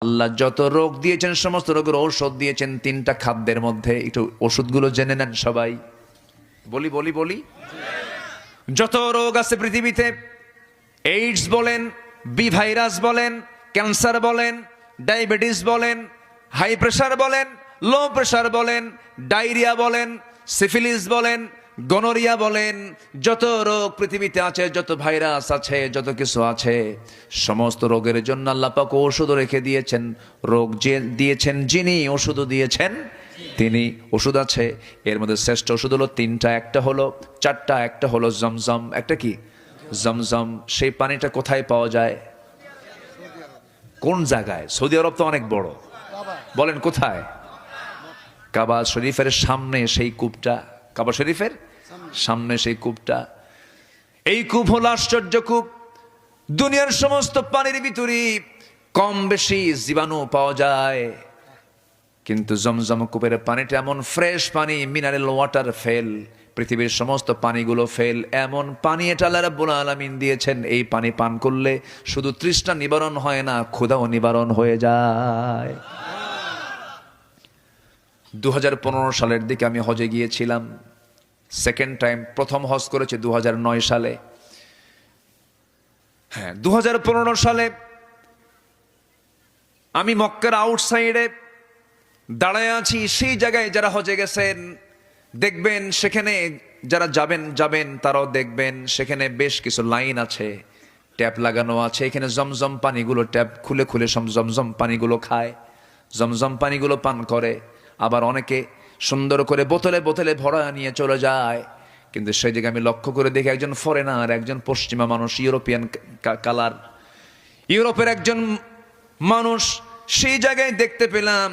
আল্লাহ যত রোগ দিয়েছেন সমস্ত রোগের ঔষধ দিয়েছেন তিনটা খাদ্যের মধ্যে। একটু ওষুধগুলো জেনে নেন সবাই। বলি বলি বলি যত রোগ আছে পৃথিবীতে, এইডস বলেন, বি ভাইরাস বলেন, ক্যান্সার বলেন, ডায়াবেটিস বলেন, হাই প্রেশার বলেন, লো প্রেশার বলেন, ডায়রিয়া বলেন, সিফিলিস বলেন, গনোরিয়া বলেন, যত রোগ পৃথিবীতে আছে, যত ভাইরাস আছে, যত কিছু আছে, সমস্ত রোগের জন্য আল্লাহ পাক ওষুধ রেখে দিয়েছেন। রোগ যে দিয়েছেন যিনি, ওষুধও দিয়েছেন তিনি। ওষুধ আছে, এর মধ্যে শ্রেষ্ঠ ওষুধ হলো তিনটা। একটা হলো চারটা, একটা হলো জমজম। একটা কি? জমজম। সেই পানিটা কোথায় পাওয়া যায়? কোন জায়গায়? সৌদি আরব তো অনেক বড়, বলেন কোথায়? কাবা শরীফের সামনে সেই কূপটা। কাবা শরীফের সামনে সেই কূপটা। এই কূপ হলো আশ্চর্য কূপ। দুনিয়ার সমস্ত পানির ভিতরে কম বেশি জীবাণু পাওয়া যায়, কিন্তু জমজম কূপের পানিটা এমন ফ্রেশ পানি, মিনারেল ওয়াটার ফেল। পৃথিবীর সমস্ত পানিগুলো ফেল, এমন পানি এটা আল্লাহ রাব্বুল আলামিন দিয়েছেন। এই পানি পান করলে শুধু তৃষ্ণা নিবারণ হয় না, ক্ষুধাও নিবারণ হয়ে যায়। 2015 সালের দিকে আমি হজে গিয়েছিলাম, সেকেন্ড টাইম। প্রথম হজ করেছি 2009 সালে। হ্যাঁ, 2015 সালে আমি মক্কার আউটসাইডে দাঁড়ায় আছি। সেই জায়গায় যারা হজে গেছেন দেখবেন, সেখানে যারা যাবেন তারাও দেখবেন, সেখানে বেশ কিছু লাইন আছে, ট্যাপ লাগানো আছে। এখানে জমজম পানিগুলো ট্যাপ খুলে খুলে জমজম পানিগুলো খায়, জমজম পানিগুলো পান করে। আবার অনেকে সুন্দর করে বোতলে বোতলে ভরা নিয়ে চলে যায়। কিন্তু সেই জায়গায় আমি লক্ষ্য করে দেখি একজন ফরেনার, একজন পশ্চিমা মানুষ, ইউরোপিয়ান কালার, ইউরোপের একজন মানুষ, সেই জায়গায় দেখতে পেলাম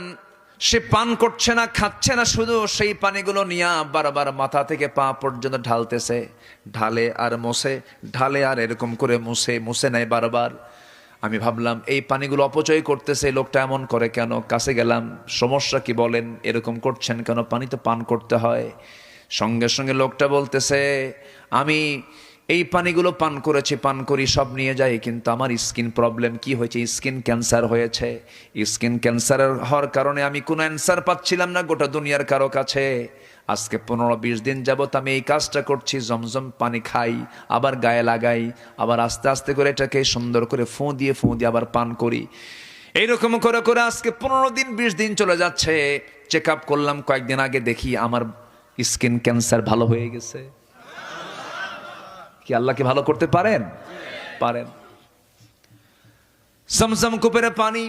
সে পান করছে না, খাচ্ছে না, শুধু সেই পানিগুলো নিয়ে বারবার মাথা থেকে পা পর্যন্ত ঢালতেছে। ঢালে আর মোছে, ঢালে আর এরকম করে মুছে নেয় বারবার। আমি ভাবলাম এই পানিগুলো অপচয় করতেছে লোকটা, এমন করে কেন? কাছে গেলাম, সমস্যা কি বলেন, এরকম করছেন কেন? পানি তো পান করতে হয়। সঙ্গে সঙ্গে লোকটা বলতেছে, আমি এই পানিগুলো পান করি, সব নিয়ে যাই, কিন্তু আমার স্কিন প্রবলেম। কি হয়েছে? স্কিন ক্যান্সার হয়েছে। স্কিন ক্যান্সার হওয়ার কারণে আমি কোনো অ্যান্সার পাচ্ছিলাম না গোটা দুনিয়ার কারো কাছে। আজকে 15-20 দিন যাবত আমি এই কাজটা করছি, জমজম পানি খাই, আবার গায়ে লাগাই, আবার আস্তে আস্তে করে এটাকে সুন্দর করে ফোঁ দিয়ে আবার পান করি। এইরকম করে করে আজকে 15-20 দিন চলে যাচ্ছে। চেক আপ করলাম কয়েকদিন আগে, দেখি আমার স্কিন ক্যান্সার ভালো হয়ে গেছে। কি আল্লাহ কি ভালো করতে পারেন? পারেন। জমজম কূপের পানি